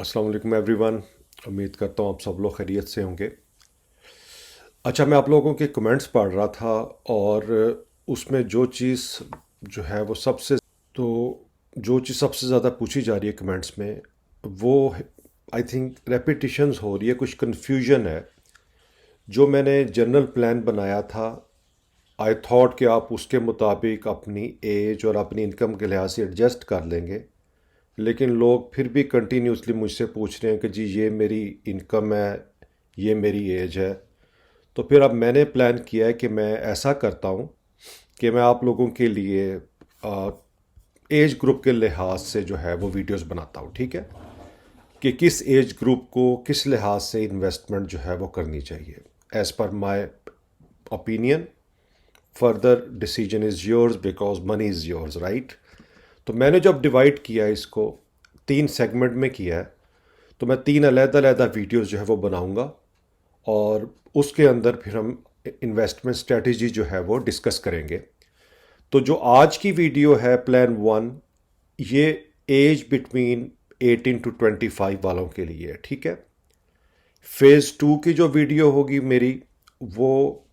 अस्सलाम वालेकुम एवरीवन। उम्मीद करता हूँ आप सब लोग खैरियत से होंगे। अच्छा, मैं आप लोगों के कमेंट्स पढ़ रहा था और उसमें जो है वो सबसे तो जो चीज़ सबसे ज़्यादा पूछी जा रही है कमेंट्स में वो आई थिंक रेपिटिशंस हो रही है, कुछ कन्फ्यूजन है। जो मैंने जनरल प्लान बनाया था, आई थॉट कि आप उसके मुताबिक अपनी एज और अपनी इनकम के लिहाज से एडजस्ट कर लेंगे, लेकिन लोग फिर भी कंटिन्यूसली मुझसे पूछ रहे हैं कि जी ये मेरी इनकम है, ये मेरी एज है। तो फिर अब मैंने प्लान किया है कि मैं ऐसा करता हूँ कि मैं आप लोगों के लिए एज ग्रुप के लिहाज से जो है वो वीडियोस बनाता हूँ, ठीक है, कि किस एज ग्रुप को किस लिहाज से इन्वेस्टमेंट जो है वो करनी चाहिए as per my opinion. Further decision is yours because money is yours, right. तो मैंने जब डिवाइड किया है इसको, 3 सेगमेंट में किया है, तो मैं 3 अलग-अलग वीडियोस जो है वो बनाऊंगा और उसके अंदर फिर हम इन्वेस्टमेंट स्ट्रेटजी जो है वो डिस्कस करेंगे। तो जो आज की वीडियो है प्लान 1, ये एज बिटवीन 18 to 25 वालों के लिए है, ठीक है। फेज़ 2 की जो वीडियो होगी मेरी, वो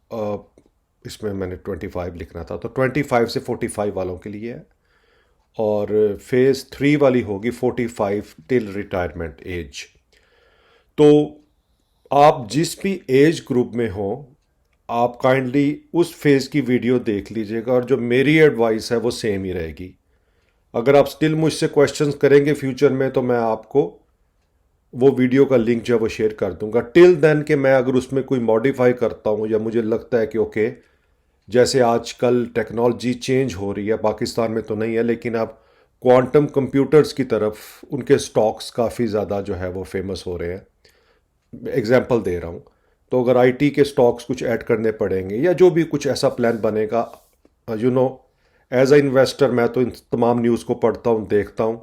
इसमें मैंने 25 लिखना था, तो 25 से 45 वालों के लिए है। और फेज़ 3 वाली होगी 45 टिल रिटायरमेंट एज। तो आप जिस भी एज ग्रुप में हो, आप काइंडली उस फेज़ की वीडियो देख लीजिएगा और जो मेरी एडवाइस है वो सेम ही रहेगी। अगर आप स्टिल मुझसे क्वेश्चंस करेंगे फ्यूचर में, तो मैं आपको वो वीडियो का लिंक जो है वो शेयर कर दूंगा। टिल देन कि मैं अगर उसमें कोई मॉडिफाई करता हूँ या मुझे लगता है कि ओके, जैसे आजकल टेक्नोलॉजी चेंज हो रही है, पाकिस्तान में तो नहीं है लेकिन अब क्वांटम कंप्यूटर्स की तरफ उनके स्टॉक्स काफ़ी ज़्यादा जो है वो फेमस हो रहे हैं। एग्जाम्पल दे रहा हूँ। तो अगर आईटी के स्टॉक्स कुछ ऐड करने पड़ेंगे या जो भी कुछ ऐसा प्लान बनेगा, you know, as a investor मैं तो इन तमाम न्यूज़ को पढ़ता हूँ, देखता हूँ।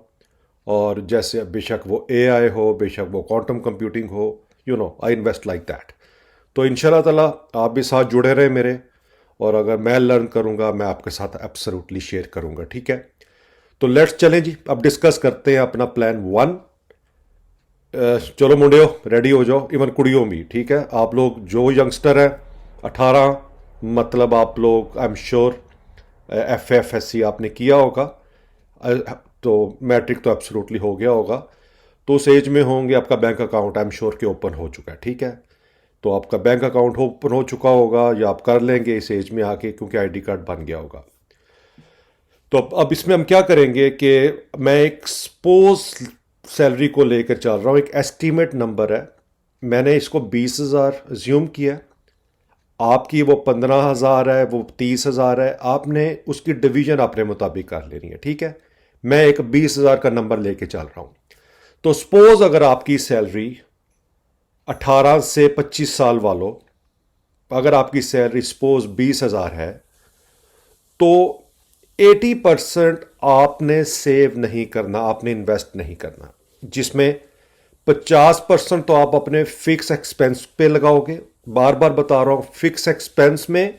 और जैसे बेशक वो एआई हो, बेशक वो क्वांटम कंप्यूटिंग हो, आई इन्वेस्ट लाइक दैट। तो इंशाल्लाह ताला आप भी साथ जुड़े रहे मेरे, और अगर मैं लर्न करूँगा मैं आपके साथ एब्सोल्युटली शेयर करूँगा, ठीक है। तो लेट्स चलें जी, अब डिस्कस करते हैं अपना प्लान 1। चलो मुंडियो, रेडी हो जाओ, इवन कुड़ियों भी, ठीक है। आप लोग जो यंगस्टर हैं 18, मतलब आप लोग आई एम श्योर FFSC आपने किया होगा, तो मैट्रिक तो एब्सोल्युटली हो गया होगा। तो उस एज में होंगे, आपका bank account I am sure के ओपन हो चुका है, ठीक है। तो आपका बैंक अकाउंट ओपन हो चुका होगा या आप कर लेंगे इस एज में आके, क्योंकि आईडी कार्ड बन गया होगा। तो अब इसमें हम क्या करेंगे कि मैं एक सपोज सैलरी को लेकर चल रहा हूँ, एक एस्टीमेट नंबर है, मैंने इसको 20,000 ज्यूम किया। आपकी वो 15,000 है, वो 30,000 है, आपने उसकी डिवीजन अपने मुताबिक कर लेनी है, ठीक है। मैं एक 20,000 का नंबर लेके चल रहा हूँ। तो सपोज अगर आपकी सैलरी 18 से 25 साल वालों, अगर आपकी सैलरी सपोज 20,000 है, तो 80% आपने सेव नहीं करना, आपने इन्वेस्ट नहीं करना, जिसमें 50% तो आप अपने फिक्स एक्सपेंस पे लगाओगे। बार बार बता रहा हूं, फिक्स एक्सपेंस में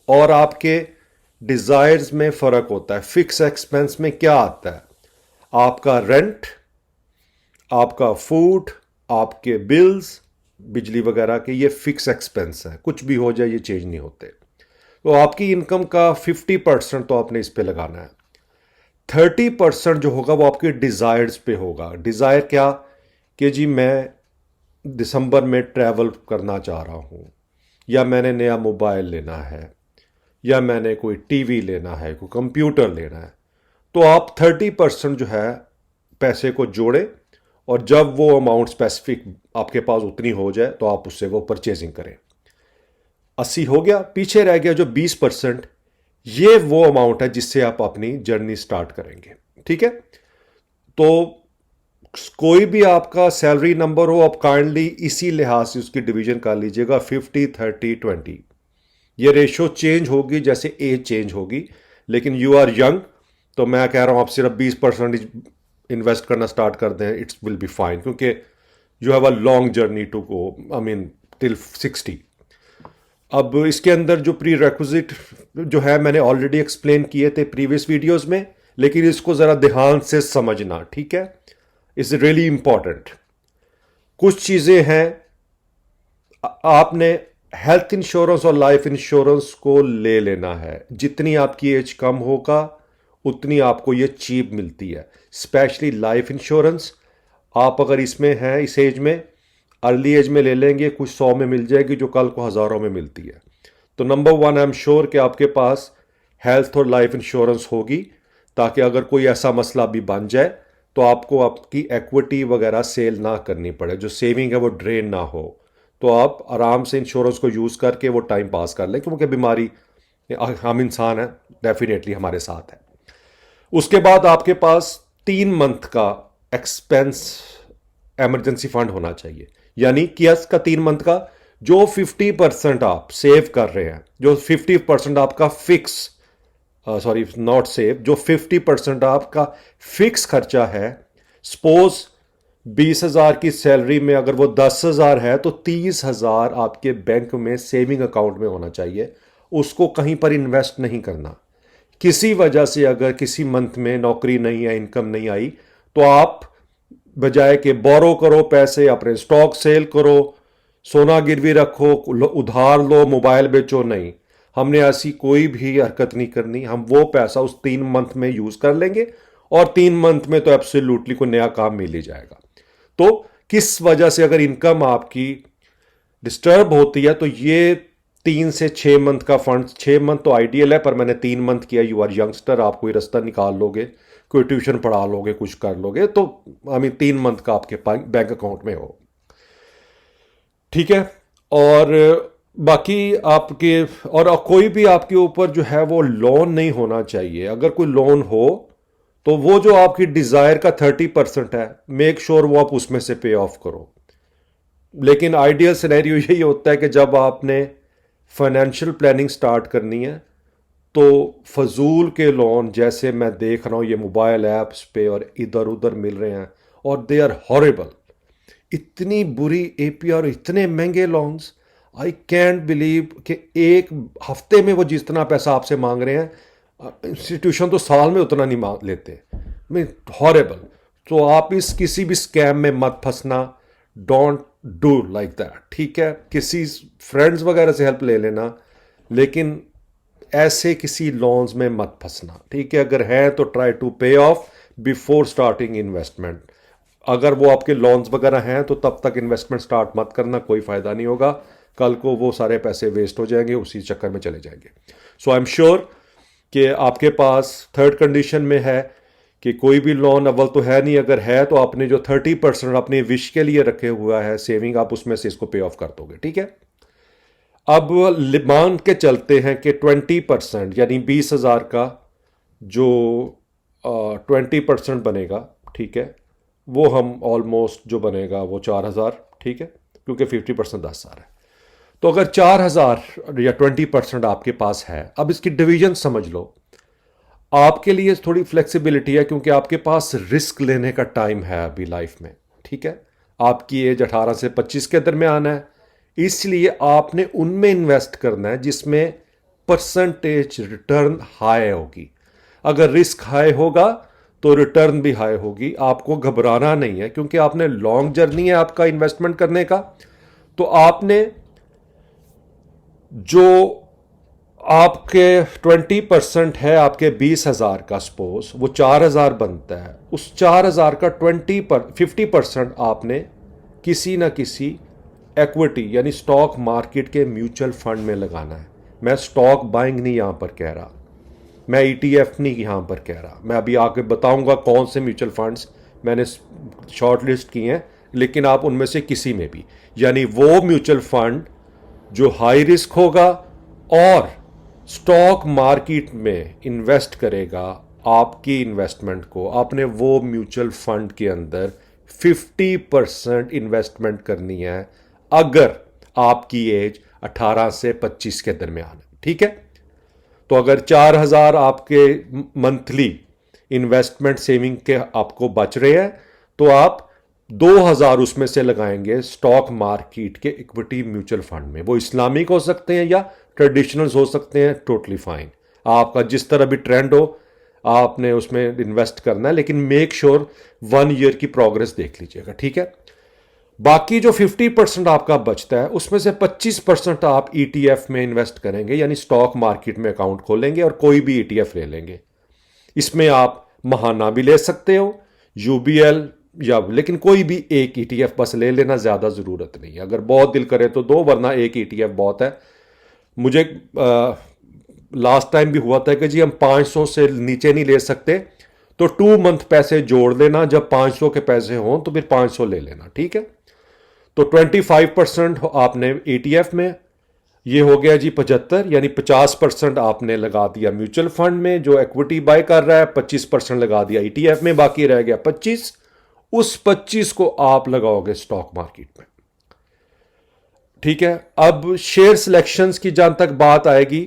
और आपके डिजायर्स में फर्क होता है। फिक्स एक्सपेंस में क्या आता है? आपका रेंट, आपका फूड, आपके बिल्स, बिजली वगैरह के, ये फिक्स एक्सपेंस है, कुछ भी हो जाए ये चेंज नहीं होते। तो आपकी इनकम का 50% तो आपने इस पे लगाना है। 30% जो होगा वो आपके डिज़ायर्स पे होगा। डिज़ायर क्या? कि जी मैं दिसंबर में ट्रैवल करना चाह रहा हूँ, या मैंने नया मोबाइल लेना है, या मैंने कोई टीवी लेना है, कोई कंप्यूटर लेना है। तो आप 30% जो है पैसे को जोड़े, और जब वो अमाउंट स्पेसिफिक आपके पास उतनी हो जाए तो आप उससे वो परचेजिंग करें। 80 हो गया, पीछे रह गया जो 20%, ये वो अमाउंट है जिससे आप अपनी जर्नी स्टार्ट करेंगे, ठीक है। तो कोई भी आपका सैलरी नंबर हो, आप काइंडली इसी लिहाज से उसकी डिवीजन कर लीजिएगा, 50, 30, 20। ये रेशो चेंज होगी जैसे एज चेंज होगी, लेकिन यू आर यंग, तो मैं कह रहा हूं आप सिर्फ 20% इन्वेस्ट करना स्टार्ट कर दें, इट्स विल बी फाइन, क्योंकि you have a long journey to go, I mean till 60। अब इसके अंदर जो प्री रेक्विजिट जो है मैंने ऑलरेडी एक्सप्लेन किए थे प्रीवियस वीडियोस में, लेकिन इसको ज़रा ध्यान से समझना, ठीक है। Is really important. कुछ चीजें हैं, आपने हेल्थ इंश्योरेंस और लाइफ इंश्योरेंस को ले लेना है। जितनी आपकी एज कम होगा उतनी आपको ये चीप मिलती है। स्पेशली लाइफ इंश्योरेंस, आप अगर इसमें हैं इस एज में, अर्ली एज में ले लेंगे, कुछ 100 में मिल जाएगी जो कल को हज़ारों में मिलती है। तो number one, I am sure कि आपके पास हेल्थ और लाइफ इंश्योरेंस होगी, ताकि अगर कोई ऐसा मसला भी बन जाए तो आपको आपकी इक्विटी वगैरह सेल ना करनी पड़े, जो सेविंग है वो ड्रेन ना हो। तो आप आराम से इंश्योरेंस को यूज़ करके वो टाइम पास कर लें, क्योंकि बीमारी, हम इंसान हैं, डेफिनेटली हमारे साथ है। उसके बाद आपके पास 3 मंथ का एक्सपेंस इमरजेंसी फंड होना चाहिए। यानी कि इसका 3 मंथ का जो 50% आप सेव कर रहे हैं, जो 50% आपका फिक्स, सॉरी नॉट सेव, जो 50% आपका फिक्स खर्चा है। सपोज 20,000 की सैलरी में अगर वो 10,000 है तो 30,000 आपके बैंक में सेविंग अकाउंट में होना चाहिए। उसको कहीं पर इन्वेस्ट नहीं करना। किसी वजह से अगर किसी मंथ में नौकरी नहीं है, इनकम नहीं आई, तो आप बजाय के बोरो करो पैसे, अपने स्टॉक सेल करो, सोना गिरवी रखो, उधार लो, मोबाइल बेचो, नहीं। हमने ऐसी कोई भी हरकत नहीं करनी। हम वो पैसा उस 3 मंथ में यूज कर लेंगे और 3 मंथ में तो एब्सोल्युटली कोई नया काम मिल ही जाएगा। तो किस वजह से अगर इनकम आपकी डिस्टर्ब होती है तो ये 3 से 6 मंथ का फंड, 6 मंथ तो आइडियल है, पर मैंने 3 मंथ किया। यू आर यंगस्टर, आप कोई रास्ता निकाल लोगे, कोई ट्यूशन पढ़ा लोगे, कुछ कर लोगे, तो 3 मंथ का आपके बैंक अकाउंट में हो, ठीक है। और बाकी आपके, और कोई भी आपके ऊपर जो है वो लोन नहीं होना चाहिए। अगर कोई लोन हो तो वो जो आपकी डिजायर का 30% है, मेक श्योर वो आप उसमें से पे ऑफ करो। लेकिन आइडियल सिनेरियो यही होता है कि जब आपने फाइनेंशियल प्लानिंग स्टार्ट करनी है तो फजूल के लोन, जैसे मैं देख रहा हूँ ये मोबाइल ऐप्स पे और इधर उधर मिल रहे हैं, और दे आर हॉरेबल। इतनी बुरी एपीआर, इतने महंगे लोन्स, आई कैंट बिलीव कि एक हफ्ते में वो जितना पैसा आपसे मांग रहे हैं, इंस्टीट्यूशन तो साल में उतना नहीं मांग लेते। हॉरेबल। तो आप इस किसी भी स्कैम में मत फंसना। डोंट डू लाइक दैट, ठीक है। किसी फ्रेंड्स वगैरह से हेल्प ले लेना, लेकिन ऐसे किसी लोन्स में मत फंसना, ठीक है। अगर है तो ट्राई टू पे ऑफ बिफोर स्टार्टिंग इन्वेस्टमेंट। अगर वो आपके लोन्स वगैरह हैं तो तब तक इन्वेस्टमेंट स्टार्ट मत करना, कोई फ़ायदा नहीं होगा। कल को वो सारे पैसे वेस्ट हो जाएंगे, उसी चक्कर में चले जाएंगे। सो आई एम श्योर कि आपके पास थर्ड कंडीशन में है कि कोई भी लोन अव्वल तो है नहीं। अगर है तो आपने जो 30% अपनी विश के लिए रखे हुआ है सेविंग, आप उसमें से इसको पे ऑफ कर दोगे, ठीक है। अब मान के चलते हैं कि 20% यानी 20,000 का जो 20% बनेगा, ठीक है, वो हम ऑलमोस्ट जो बनेगा वो 4,000, ठीक है, क्योंकि 50% 10,000 है। तो अगर 4,000 या 20% आपके पास है, अब इसकी डिवीजन समझ लो। आपके लिए थोड़ी फ्लेक्सिबिलिटी है क्योंकि आपके पास रिस्क लेने का टाइम है अभी लाइफ में, ठीक है। आपकी एज 18 से 25 के दरमियान है, इसलिए आपने उनमें इन्वेस्ट करना है जिसमें परसेंटेज रिटर्न हाई होगी। अगर रिस्क हाई होगा तो रिटर्न भी हाई होगी। आपको घबराना नहीं है क्योंकि आपने लॉन्ग जर्नी है आपका इन्वेस्टमेंट करने का। तो आपने जो आपके 20% है आपके 20,000 का, सपोज वो 4,000 बनता है, उस 4,000 का 50% आपने किसी ना किसी इक्विटी यानी स्टॉक मार्केट के म्यूचुअल फंड में लगाना है। मैं स्टॉक बाइंग नहीं यहां पर कह रहा, मैं ETF नहीं यहां पर कह रहा। मैं अभी आके बताऊंगा कौन से म्यूचुअल फंड्स मैंने शॉर्ट लिस्ट किए हैं, लेकिन आप उनमें से किसी में भी, यानी वो म्यूचुअल फंड जो हाई रिस्क होगा और स्टॉक मार्केट में इन्वेस्ट करेगा आपकी इन्वेस्टमेंट को, आपने वो म्यूचुअल फंड के अंदर 50% इन्वेस्टमेंट करनी है अगर आपकी एज 18 से 25 के दरमियान है, ठीक है। तो अगर 4,000 आपके मंथली इन्वेस्टमेंट सेविंग के आपको बच रहे हैं तो आप 2,000 उसमें से लगाएंगे स्टॉक मार्केट के इक्विटी म्यूचुअल फंड में। वो इस्लामिक हो सकते हैं या ट्रेडिशनल हो सकते हैं, टोटली फाइन। आपका जिस तरह भी ट्रेंड हो, आपने उसमें इन्वेस्ट करना है, लेकिन मेक श्योर 1 ईयर की प्रोग्रेस देख लीजिएगा, ठीक है। बाकी जो 50% आपका बचता है उसमें से 25% आप ETF में इन्वेस्ट करेंगे, यानी स्टॉक मार्केट में अकाउंट खोलेंगे और कोई भी ETF ले लेंगे। इसमें आप महाना भी ले सकते हो, UBL या, लेकिन कोई भी एक ETF बस ले लेना, ज़्यादा ज़रूरत नहीं है। अगर बहुत दिल करे तो दो, वरना एक ETF बहुत है। मुझे लास्ट टाइम भी हुआ था कि जी हम 500 से नीचे नहीं ले सकते, तो 2 मंथ पैसे जोड़ लेना, जब 500 के पैसे हों तो फिर 500 ले लेना, ठीक है। तो 25% आपने ETF में, ये हो गया जी 75, यानी 50% आपने लगा दिया म्यूचुअल फंड में जो इक्विटी बाय कर रहा है, 25% लगा दिया ETF में, बाकी रह गया 25। उस 25 को आप लगाओगे स्टॉक मार्केट में, ठीक है। अब शेयर सिलेक्शंस की जहां तक बात आएगी,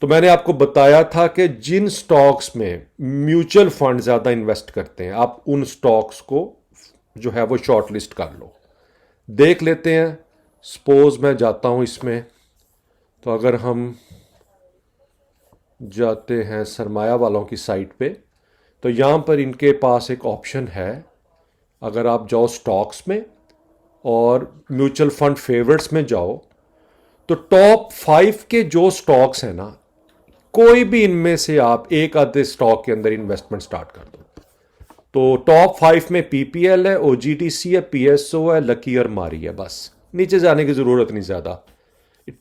तो मैंने आपको बताया था कि जिन स्टॉक्स में म्यूचुअल फंड ज्यादा इन्वेस्ट करते हैं, आप उन स्टॉक्स को जो है वो शॉर्ट लिस्ट कर लो। देख लेते हैं, सपोज मैं जाता हूं इसमें, तो अगर हम जाते हैं सरमाया वालों की साइट पे, तो यहां पर इनके पास एक ऑप्शन है। अगर आप जाओ स्टॉक्स में और म्यूचुअल फंड फेवरेट्स में जाओ, तो टॉप 5 के जो स्टॉक्स हैं ना, कोई भी इनमें से आप एक आधे स्टॉक के अंदर इन्वेस्टमेंट स्टार्ट कर दो। तो टॉप 5 में PPL है, OGTC है, PSO है, लकी और मारी है, बस नीचे जाने की जरूरत नहीं ज्यादा।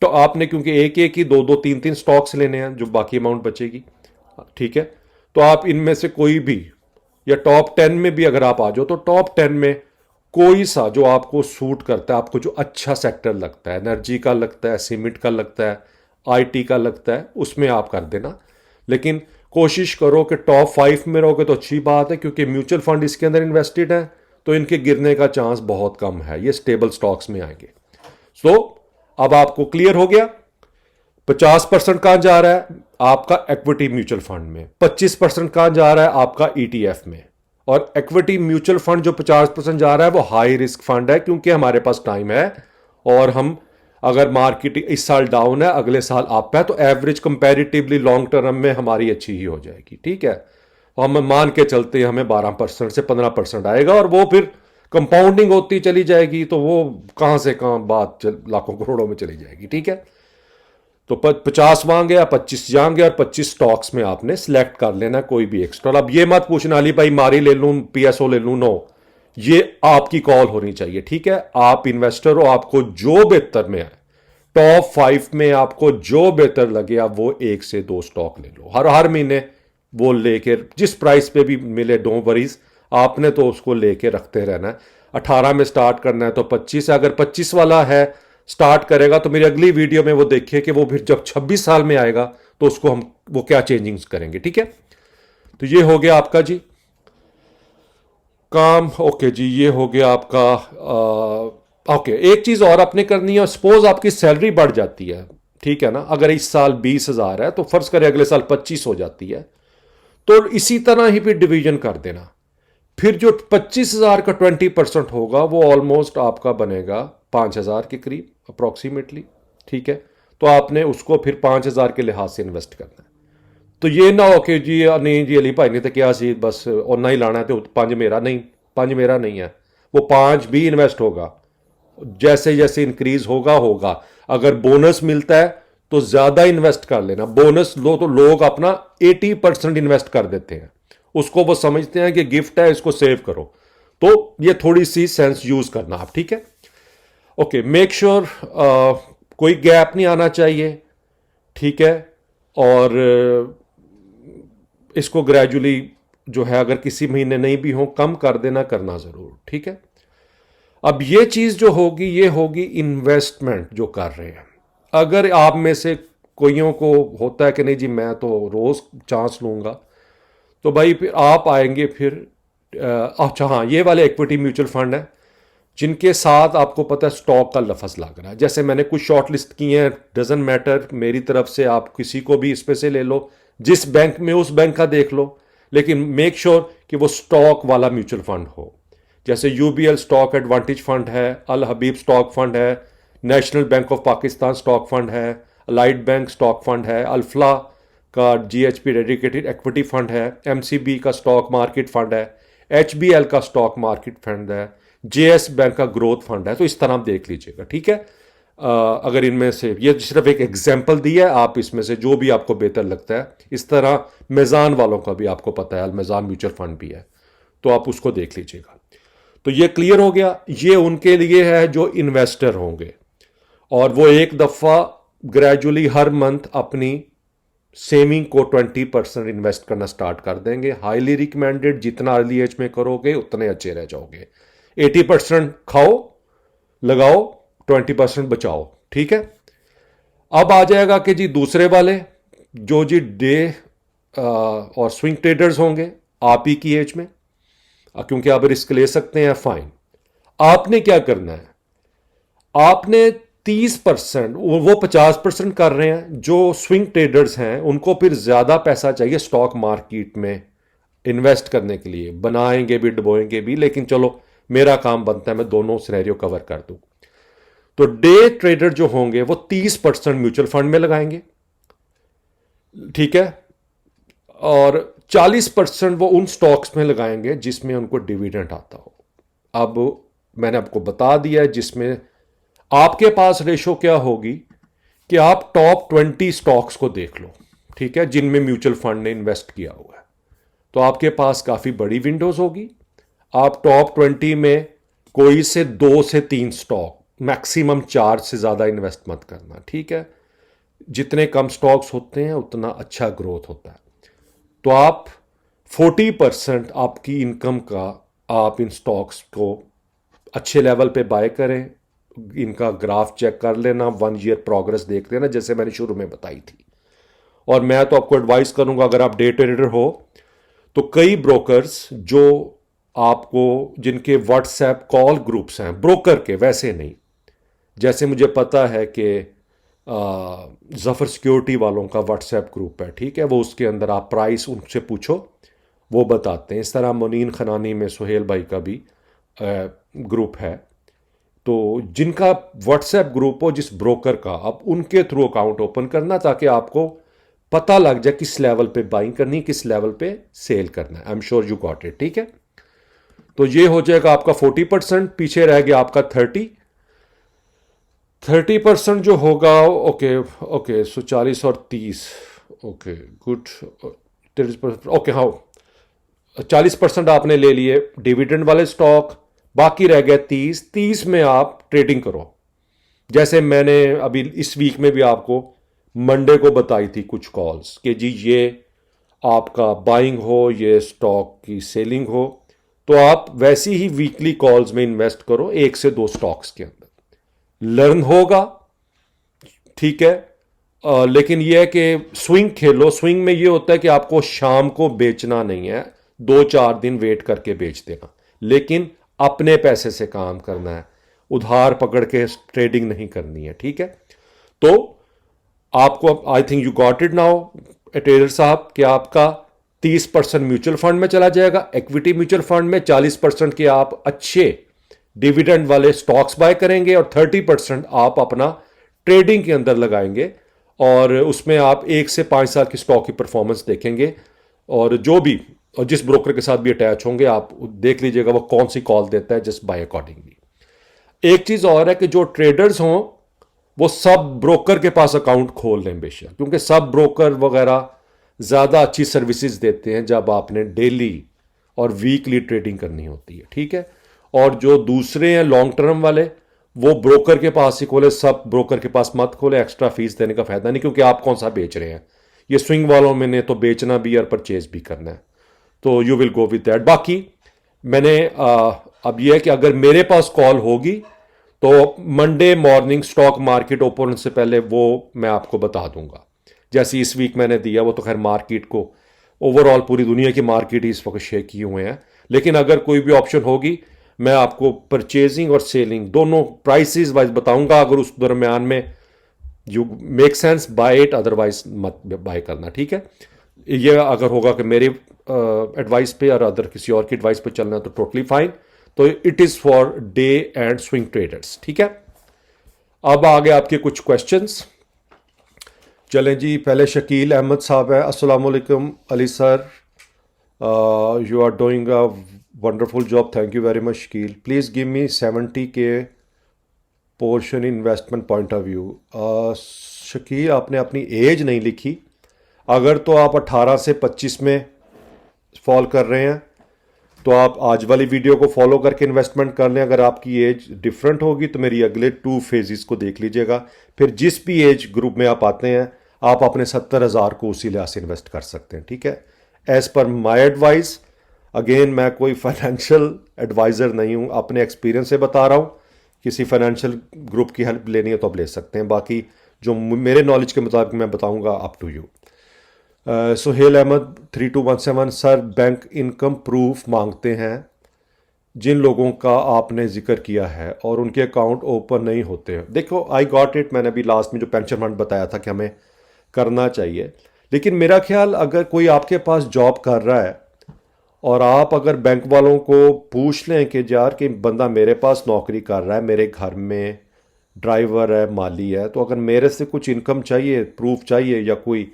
तो आपने क्योंकि एक एक ही 2-2 3-3 स्टॉक्स लेने हैं, जो बाकी अमाउंट बचेगी, ठीक है। तो आप इनमें से कोई भी, या टॉप 10 में भी अगर आप आ जाओ, तो टॉप 10 में कोई सा जो आपको सूट करता है, आपको जो अच्छा सेक्टर लगता है, एनर्जी का लगता है, सीमेंट का लगता है, IT का लगता है, उसमें आप कर देना। लेकिन कोशिश करो कि टॉप 5 में रहोगे तो अच्छी बात है, क्योंकि म्यूचुअल फंड इसके अंदर इन्वेस्टेड है, तो इनके गिरने का चांस बहुत कम है, ये स्टेबल स्टॉक्स में आएंगे। सो अब आपको क्लियर हो गया, 50% कहां जा रहा है आपका इक्विटी म्यूचुअल फंड में, 25% कहां जा रहा है आपका ETF में, और इक्विटी म्यूचुअल फंड जो 50% जा रहा है वो हाई रिस्क फंड है, क्योंकि हमारे पास टाइम है, और हम अगर मार्केट इस साल डाउन है, अगले साल अप है, तो एवरेज कंपैरेटिवली लॉन्ग टर्म में हमारी अच्छी ही हो जाएगी, ठीक है। हम मान के चलते हैं हमें 12% से 15% आएगा, और वो फिर कंपाउंडिंग होती चली जाएगी, तो वो कहां से कहां बात लाखों करोड़ों में चली जाएगी, ठीक है। तो 50 वहां गया, 25 यहाँ गया, और 25 स्टॉक्स में आपने सिलेक्ट कर लेना कोई भी एक स्टॉक। अब ये मत पूछना अली भाई मारी ले लूं, PSO ले लूं, नो, ये आपकी कॉल होनी चाहिए, ठीक है। आप इन्वेस्टर हो, आपको जो बेहतर में है, टॉप 5 में आपको जो बेहतर लगे, आप वो 1 से 2 स्टॉक ले लो, हर महीने वो लेके, जिस प्राइस पे भी मिले, डोंट वरीज, आपने तो उसको लेके रखते रहना है। 18 में स्टार्ट करना है तो 25, अगर 25 वाला है स्टार्ट करेगा, तो मेरी अगली वीडियो में वो देखिए कि वो फिर जब 26 साल में आएगा तो उसको हम वो क्या चेंजिंग्स करेंगे, ठीक है। तो ये हो गया आपका जी काम, ओके जी, ये हो गया आपका। ओके, एक चीज और आपने करनी है, सपोज आपकी सैलरी बढ़ जाती है, ठीक है ना, अगर इस साल 20,000 है, तो फर्ज करें अगले साल 25 हो जाती है, तो इसी तरह ही फिर डिवीजन कर देना। फिर जो 25,000 का 20% होगा, वो ऑलमोस्ट आपका बनेगा 5,000 के करीब अप्रोक्सीमेटली, ठीक है। तो आपने उसको फिर 5,000 के लिहाज से इन्वेस्ट करना है। तो ये ना हो कि जी नहीं जी अली भाई ने तो क्या सी बस ओना ही लाना है, तो 5 मेरा नहीं, 5 मेरा नहीं है, वो 5 भी इन्वेस्ट होगा, जैसे जैसे इंक्रीज होगा। अगर बोनस मिलता है तो ज्यादा इन्वेस्ट कर लेना, बोनस लो तो लोग अपना 80% इन्वेस्ट कर देते हैं, उसको वो समझते हैं कि गिफ्ट है, इसको सेव करो। तो ये थोड़ी सी सेंस यूज करना आप, ठीक है। ओके, मेक श्योर कोई गैप नहीं आना चाहिए, ठीक है। और इसको ग्रेजुअली जो है, अगर किसी महीने नहीं भी हो, कम कर देना, करना जरूर, ठीक है। अब ये चीज जो होगी, ये होगी इन्वेस्टमेंट जो कर रहे हैं। अगर आप में से कोइयों को होता है कि नहीं जी मैं तो रोज चांस लूंगा, तो भाई फिर आप आएंगे फिर अच्छा हाँ, ये वाले इक्विटी म्यूचुअल फंड है जिनके साथ आपको पता है स्टॉक का लफज लग रहा है। जैसे मैंने कुछ शॉर्ट लिस्ट किए हैं, डजंट मैटर मेरी तरफ से, आप किसी को भी इसमें से ले लो, जिस बैंक में उस बैंक का देख लो, लेकिन मेक श्योर कि वो स्टॉक वाला म्यूचुअल फंड हो। जैसे UBL स्टॉक एडवांटेज फंड है, अल हबीब स्टॉक फंड है, national bank of Pakistan stock fund है, अलाइड बैंक स्टॉक फंड है, अल्फला का GHP डेडिकेटेड इक्विटी फंड है, MCB का स्टॉक मार्केट फंड है, HBL का स्टॉक मार्केट फंड है, JS बैंक का ग्रोथ फंड है। तो इस तरह आप देख लीजिएगा, ठीक है। अगर इनमें से ये सिर्फ एक एग्जाम्पल दी है, आप इसमें से जो भी आपको बेहतर लगता है, इस तरह मेज़ान वालों का भी आपको पता है, अल मेज़ान म्यूचुअल फंड भी है, तो आप उसको देख लीजिएगा। तो ये क्लियर हो गया। ये उनके लिए है जो इन्वेस्टर होंगे और वो एक दफ़ा ग्रेजुअली हर मंथ अपनी सेविंग को 20% इन्वेस्ट करना स्टार्ट कर देंगे। हाईली रिकमेंडेड, जितना अर्ली एज में करोगे उतने अच्छे रह जाओगे। 80% खाओ, लगाओ, 20% बचाओ, ठीक है। अब आ जाएगा कि जी दूसरे वाले जो जी डे और स्विंग ट्रेडर्स होंगे आप ही की एज में, क्योंकि आप रिस्क ले सकते हैं, फाइन। आपने क्या करना है, आपने 30%, वो 50% कर रहे हैं जो स्विंग ट्रेडर्स हैं, उनको फिर ज्यादा पैसा चाहिए स्टॉक मार्केट में इन्वेस्ट करने के लिए, बनाएंगे भी डुबोएंगे भी, लेकिन चलो मेरा काम बनता है मैं दोनों सिनेरियो कवर कर दूं। तो डे ट्रेडर जो होंगे वो 30% म्यूचुअल फंड में लगाएंगे, ठीक है, और 40% वो उन स्टॉक्स में लगाएंगे जिसमें उनको डिविडेंड आता हो। अब मैंने आपको बता दिया है जिसमें आपके पास रेशो क्या होगी कि आप टॉप 20 स्टॉक्स को देख लो, ठीक है, जिनमें म्यूचुअल फंड ने इन्वेस्ट किया हुआ है। तो आपके पास काफ़ी बड़ी विंडोज होगी। आप टॉप 20 में कोई से 2 से 3 स्टॉक, मैक्सिमम 4 से ज़्यादा इन्वेस्ट मत करना, ठीक है। जितने कम स्टॉक्स होते हैं उतना अच्छा ग्रोथ होता है। तो आप 40% आपकी इनकम का आप इन स्टॉक्स को अच्छे लेवल पे बाय करें। इनका ग्राफ चेक कर लेना, 1 ईयर प्रोग्रेस देख लेना, जैसे मैंने शुरू में बताई थी। और मैं तो आपको एडवाइस करूंगा, अगर आप डे ट्रेडर हो तो कई ब्रोकर्स जो आपको, जिनके व्हाट्सएप कॉल ग्रुप्स हैं ब्रोकर के, वैसे नहीं, जैसे मुझे पता है कि जफ़र सिक्योरिटी वालों का व्हाट्सएप ग्रुप है, ठीक है, वो उसके अंदर आप प्राइस उनसे पूछो, वो बताते हैं। इस तरह मोनीन खनानी में सुहेल भाई का भी ग्रुप है। तो जिनका व्हाट्सएप ग्रुप हो जिस ब्रोकर का, आप उनके थ्रू अकाउंट ओपन करना, ताकि आपको पता लग जाए किस लेवल पे बाइंग करनी, किस लेवल पे सेल करना है। आई am sure you got it, ठीक है। तो ये हो जाएगा आपका 40%, पीछे रह गया आपका 30% जो होगा। ओके सो 40 और 30, ओके गुड, 30%, ओके हाँ, 40% आपने ले लिए डिविडेंड वाले स्टॉक, बाकी रह गया 30 में आप ट्रेडिंग करो। जैसे मैंने अभी इस वीक में भी आपको मंडे को बताई थी कुछ कॉल्स कि जी ये आपका बाइंग हो, ये स्टॉक की सेलिंग हो, तो आप वैसी ही वीकली कॉल्स में इन्वेस्ट करो 1 से 2 स्टॉक्स के अंदर। लर्न होगा, ठीक है, लेकिन यह है कि स्विंग खेलो। स्विंग में यह होता है कि आपको शाम को बेचना नहीं है, 2-4 दिन वेट करके बेच देना, लेकिन अपने पैसे से काम करना है, उधार पकड़ के ट्रेडिंग नहीं करनी है, ठीक है। तो आपको, I think you got it now trader साहब, कि आपका 30% म्यूचुअल फंड में चला जाएगा, इक्विटी म्यूचुअल फंड में 40% के आप अच्छे डिविडेंड वाले स्टॉक्स बाय करेंगे, और 30% आप अपना ट्रेडिंग के अंदर लगाएंगे, और उसमें आप 1 से 5 साल की स्टॉक की परफॉर्मेंस देखेंगे, और जो भी, और जिस ब्रोकर के साथ भी अटैच होंगे आप देख लीजिएगा वो कौन सी कॉल देता है, जस्ट बाय अकॉर्डिंगली। एक चीज और है कि जो ट्रेडर्स हों वो सब ब्रोकर के पास अकाउंट खोल लें बेशक, क्योंकि सब ब्रोकर वगैरह ज़्यादा अच्छी सर्विसेज देते हैं जब आपने डेली और वीकली ट्रेडिंग करनी होती है, ठीक है। और जो दूसरे हैं लॉन्ग टर्म वाले, वो ब्रोकर के पास ही खोले, सब ब्रोकर के पास मत खोले, एक्स्ट्रा फीस देने का फायदा नहीं, क्योंकि आप कौन सा बेच रहे हैं। ये स्विंग वालों में ने तो बेचना भी और परचेज भी करना है, तो you will go with that. बाकी मैंने अब यह है कि अगर मेरे पास कॉल होगी तो Monday morning stock market open से पहले वो मैं आपको बता दूंगा। जैसे इस वीक मैंने दिया, वो तो खैर मार्केट को ओवरऑल पूरी दुनिया की मार्केट ही इस वक्त शेक किए हुए हैं, लेकिन अगर कोई भी ऑप्शन होगी मैं आपको परचेजिंग और सेलिंग दोनों प्राइसेस वाइज बताऊंगा। अगर उस दरम्यान में you make sense buy it, otherwise मत बाय करना, ठीक है। ये अगर होगा कि मेरे एडवाइस पे और अदर किसी और की एडवाइस पे चलना तो टोटली फाइन। तो it is for day and swing traders, ठीक है। अब आगे आपके कुछ क्वेश्चंस। चलें जी, पहले शकील अहमद साहब है। अस्सलाम वालेकुम Ali sir, you are doing a wonderful job, thank you very much Shakeel. Please give me 70K portion investment point of view. Shakeel, आपने अपनी एज नहीं लिखी। अगर तो आप 18 से 25 में फॉल कर रहे हैं तो आप आज वाली वीडियो को फॉलो करके इन्वेस्टमेंट कर लें। अगर आपकी एज डिफरेंट होगी तो मेरी अगले 2 फेजेस को देख लीजिएगा। फिर जिस भी एज ग्रुप में आप आते हैं आप अपने 70,000 को उसी लिहाज से इन्वेस्ट कर सकते हैं, ठीक है। As per my advice, again मैं कोई फाइनेंशियल एडवाइज़र नहीं हूँ, अपने एक्सपीरियंस से बता रहा हूँ। किसी फाइनेंशियल ग्रुप की हेल्प लेनी है तो आप ले सकते हैं, बाकी जो मेरे नॉलेज के मुताबिक मैं बताऊँगा up to you. Suhail Ahmed 3217 sir, bank income proof मांगते हैं जिन लोगों का आपने जिक्र किया है और उनके अकाउंट ओपन नहीं होते। देखो, आई गॉट इट, मैंने अभी लास्ट में जो पेंशन फंड बताया था कि हमें करना चाहिए, लेकिन मेरा ख्याल अगर कोई आपके पास जॉब कर रहा है और आप अगर बैंक वालों को पूछ लें कि यार कि बंदा मेरे पास नौकरी कर रहा है, मेरे घर में ड्राइवर है, माली है, तो अगर मेरे से कुछ इनकम चाहिए, प्रूफ चाहिए या कोई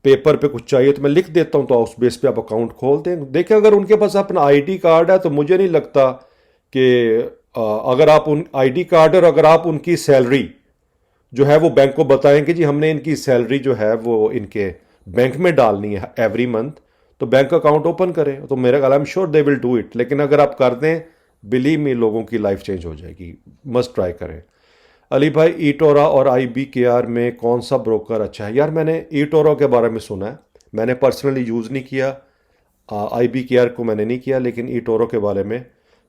पेपर पे कुछ चाहिए तो मैं लिख देता हूँ, तो उस बेस पे आप अकाउंट खोल दें। देखिए, अगर उनके पास अपना आईडी कार्ड है तो मुझे नहीं लगता कि अगर आप उन आईडी कार्ड और अगर आप उनकी सैलरी जो है वो बैंक को बताएं कि जी हमने इनकी सैलरी जो है वो इनके बैंक में डालनी है एवरी मंथ, तो बैंक अकाउंट ओपन करें, तो मेरा ख्याल, आई am sure they will do it. लेकिन अगर आप कर दें, बिलीव मी, लोगों की लाइफ चेंज हो जाएगी। मस्ट ट्राई करें। अली भाई, ई टोरा और IBKR में कौन सा ब्रोकर अच्छा है? यार, मैंने ई टोरा के बारे में सुना है, मैंने पर्सनली यूज़ नहीं किया। IBKR को मैंने नहीं किया, लेकिन ई टोरो के बारे में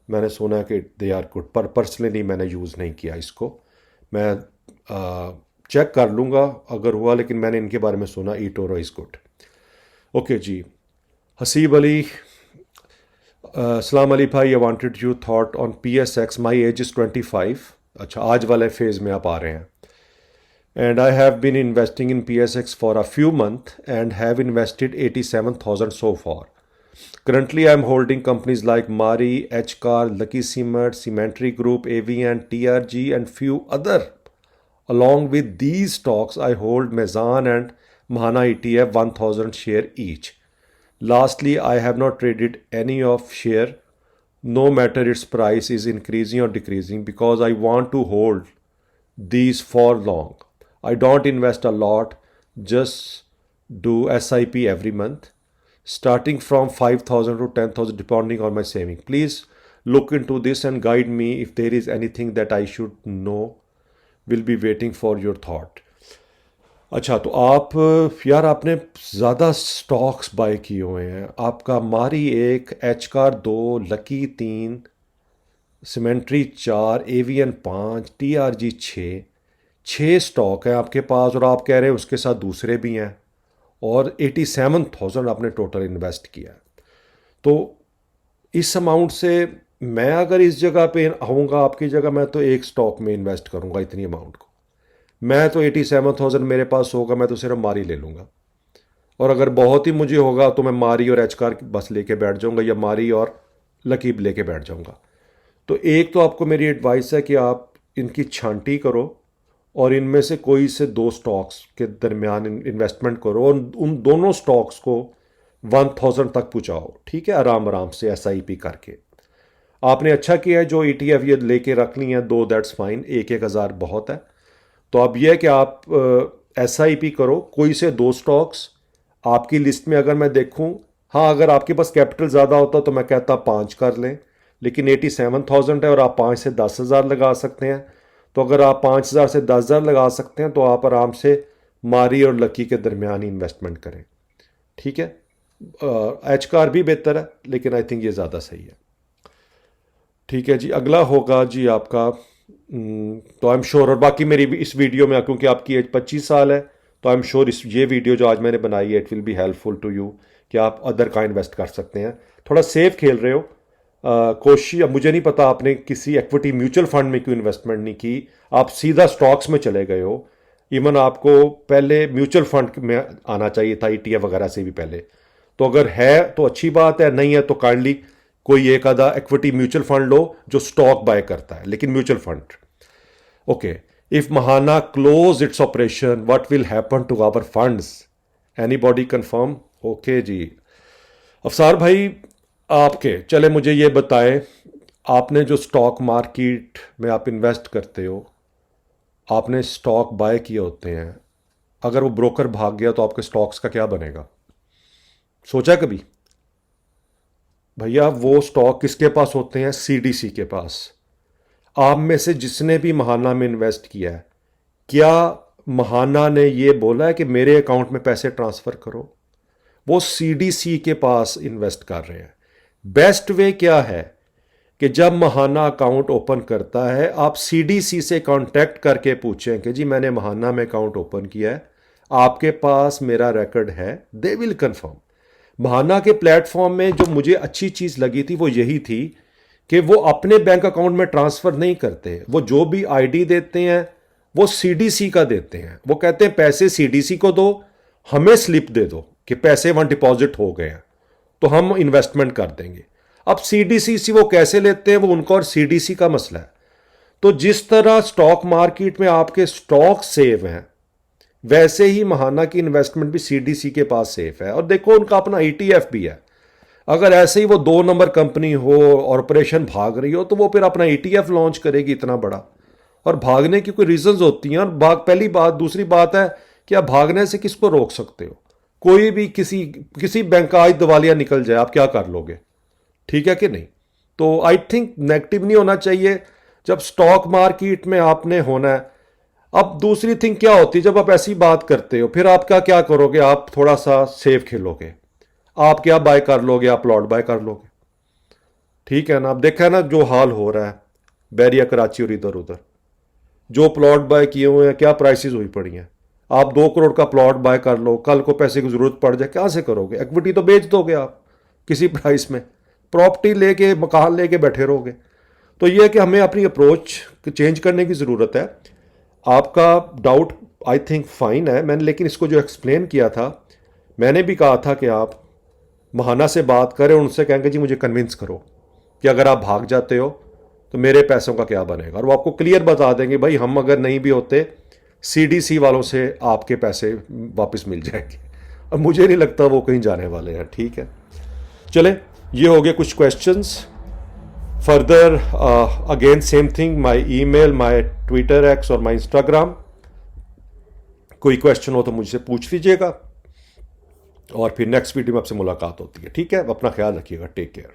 मैंने सुना है कि दे आर गुड, पर पर्सनली मैंने यूज़ नहीं किया इसको। मैं चेक कर लूँगा अगर हुआ, लेकिन मैंने इनके बारे में सुना ई टोरो इज़ गुड। ओके जी। हसीब अली, सलाम अली भाई, I wanted you thought on PSX, my age is 25। अच्छा, आज वाले फेज़ में आप आ रहे हैं। And I have been investing in PSX for a few month and have invested 87,000 so far. Currently, I am holding companies like Mari, HCAR, Lucky Cement, Cemetery Group, AVN, TRG, and few other. Along with these stocks, I hold Mezan and Mahana ETF 1,000 share each. Lastly, I have not traded any of share, no matter its price is increasing or decreasing, because I want to hold these for long. I don't invest a lot, just do SIP every month, starting from 5,000 to 10,000 depending on my saving. Please look into this and guide me if there is anything that I should know. Will be waiting for your thought. अच्छा, तो आप, यार, आपने ज़्यादा stocks bye किए हुए हैं। आपका मारी 1, HCAR 2, lucky 3, symmetry 4, AVN 5, TRG 6 stock हैं आपके पास, और आप कह रहे हैं उसके साथ दूसरे भी हैं, और 87,000 आपने टोटल इन्वेस्ट किया है। तो इस अमाउंट से मैं अगर इस जगह पे आऊँगा आपकी जगह, मैं तो एक स्टॉक में इन्वेस्ट करूँगा इतनी अमाउंट को। मैं तो 87,000 मेरे पास होगा, मैं तो सिर्फ मारी ले लूँगा, और अगर बहुत ही मुझे होगा तो मैं मारी और HCAR बस लेके बैठ जाऊँगा, या मारी और लकीब लेके बैठ जाऊँगा। तो एक तो आपको मेरी एडवाइस है कि आप इनकी छांटी करो और इनमें से कोई से 2 स्टॉक्स के दरमियान इन्वेस्टमेंट करो, और उन दोनों स्टॉक्स को 1,000 तक पहुँचाओ, ठीक है, आराम आराम से SIP करके। आपने अच्छा किया है जो ETF ये लेके रख ली हैं 2, दैट्स फाइन, 1,000 बहुत है। तो अब यह है कि आप SIP करो, कोई से 2 स्टॉक्स आपकी लिस्ट में अगर मैं देखूं, हाँ, अगर आपके पास कैपिटल ज़्यादा होता तो मैं कहता 5 कर लें, लेकिन 87,000 है और आप 5 से 10,000 लगा सकते हैं। तो अगर आप 5,000 से 10,000 लगा सकते हैं तो आप आराम से मारी और लकी के दरमियान ही इन्वेस्टमेंट करें, ठीक है। HCAR भी बेहतर है, लेकिन आई थिंक ये ज़्यादा सही है। ठीक है जी, अगला होगा जी आपका, तो आई एम श्योर, और बाकी मेरी इस वीडियो में, क्योंकि आपकी एज 25 साल है, तो आई एम श्योर ये वीडियो जो आज मैंने बनाई है, it will be helpful to you कि आप अदर का इन्वेस्ट कर सकते हैं। थोड़ा सेफ खेल रहे हो। कोशिश, अब मुझे नहीं पता आपने किसी इक्विटी म्यूचुअल फंड में क्यों इन्वेस्टमेंट नहीं की, आप सीधा स्टॉक्स में चले गए हो। इवन आपको पहले म्यूचुअल फंड में आना चाहिए था, ETF वगैरह से भी पहले। तो अगर है तो अच्छी बात है, नहीं है तो काइंडली कोई एक आधा इक्विटी म्यूचुअल फंड लो जो स्टॉक बाय करता है, लेकिन mutual fund. Okay, If Mahana close its operation, what will happen to our funds? Anybody confirm? Okay जी। अफसार भाई, आपके चले मुझे ये बताएं, आपने जो स्टॉक मार्केट में आप इन्वेस्ट करते हो, आपने स्टॉक बाय किए होते हैं, अगर वो ब्रोकर भाग गया तो आपके स्टॉक्स का क्या बनेगा? सोचा कभी? भैया वो स्टॉक किसके पास होते हैं? सीडीसी के पास। आप में से जिसने भी महाना में इन्वेस्ट किया है, क्या महाना ने ये बोला है कि मेरे अकाउंट में पैसे ट्रांसफ़र करो? वो सीडीसी के पास इन्वेस्ट कर रहे हैं। बेस्ट वे क्या है कि जब महाना अकाउंट ओपन करता है, आप सीडीसी से कांटेक्ट करके पूछें कि जी मैंने महाना में अकाउंट ओपन किया है, आपके पास मेरा रिकॉर्ड है। They will confirm. महाना के प्लेटफॉर्म में जो मुझे अच्छी चीज़ लगी थी वो यही थी कि वो अपने बैंक अकाउंट में ट्रांसफ़र नहीं करते। वो जो भी आईडी देते हैं वो सीडीसी का देते हैं। वो कहते हैं पैसे सीडीसी को दो, हमें स्लिप दे दो कि पैसे वहाँ डिपॉजिट हो गए हैं, तो हम इन्वेस्टमेंट कर देंगे। अब सीडीसी से वो कैसे लेते हैं, वो उनका और सीडीसी का मसला है। तो जिस तरह स्टॉक मार्केट में आपके स्टॉक सेव हैं, वैसे ही महाना की इन्वेस्टमेंट भी सीडीसी के पास सेफ है। और देखो उनका अपना ईटीएफ भी है। अगर ऐसे ही वो 2 नंबर कंपनी हो और ऑपरेशन भाग रही हो, तो वो फिर अपना ईटीएफ लॉन्च करेगी इतना बड़ा। और भागने की कोई रीजंस होती हैं। और पहली बात, दूसरी बात है कि आप भागने से किसको रोक सकते हो? कोई भी किसी बैंक का आज दिवालिया निकल जाए, आप क्या कर लोगे? ठीक है कि नहीं? तो आई थिंक नेगेटिव नहीं होना चाहिए जब स्टॉक मार्केट में आपने होना है। अब दूसरी थिंग क्या होती है, जब आप ऐसी बात करते हो फिर आपका क्या करोगे? आप थोड़ा सा सेफ खेलोगे। आप क्या बाय कर लोगे? आप प्लॉट बाय कर लोगे। ठीक है ना? आप देखा है ना जो हाल हो रहा है बैरिया, कराची और इधर उधर। जो प्लॉट बाय किए हुए हैं, क्या प्राइसेस हुई पड़ी हैं। आप 2 करोड़ का प्लॉट बाय कर लो, कल को पैसे की जरूरत पड़ जाए, क्या से करोगे? इक्विटी तो बेच दोगे आप किसी प्राइस में, प्रॉपर्टी लेके, मकान लेके बैठे रहोगे। तो ये है कि हमें अपनी अप्रोच चेंज करने की ज़रूरत है। आपका डाउट आई थिंक फाइन है, मैंने लेकिन इसको जो एक्सप्लेन किया था, मैंने भी कहा था कि आप महाना से बात करें, उनसे कहेंगे जी मुझे कन्विंस करो कि अगर आप भाग जाते हो तो मेरे पैसों का क्या बनेगा। और वो आपको क्लियर बता देंगे भाई हम अगर नहीं भी होते, सीडीसी वालों से आपके पैसे वापस मिल जाएंगे। और मुझे नहीं लगता वो कहीं जाने वाले हैं। ठीक है, चले ये हो गए कुछ questions. Further again same thing, my email, my Twitter x और माय इंस्टाग्राम। कोई क्वेश्चन हो तो मुझसे पूछ लीजिएगा और फिर नेक्स्ट वीडियो में आपसे मुलाकात होती है। ठीक है, अपना ख्याल रखिएगा। Take care.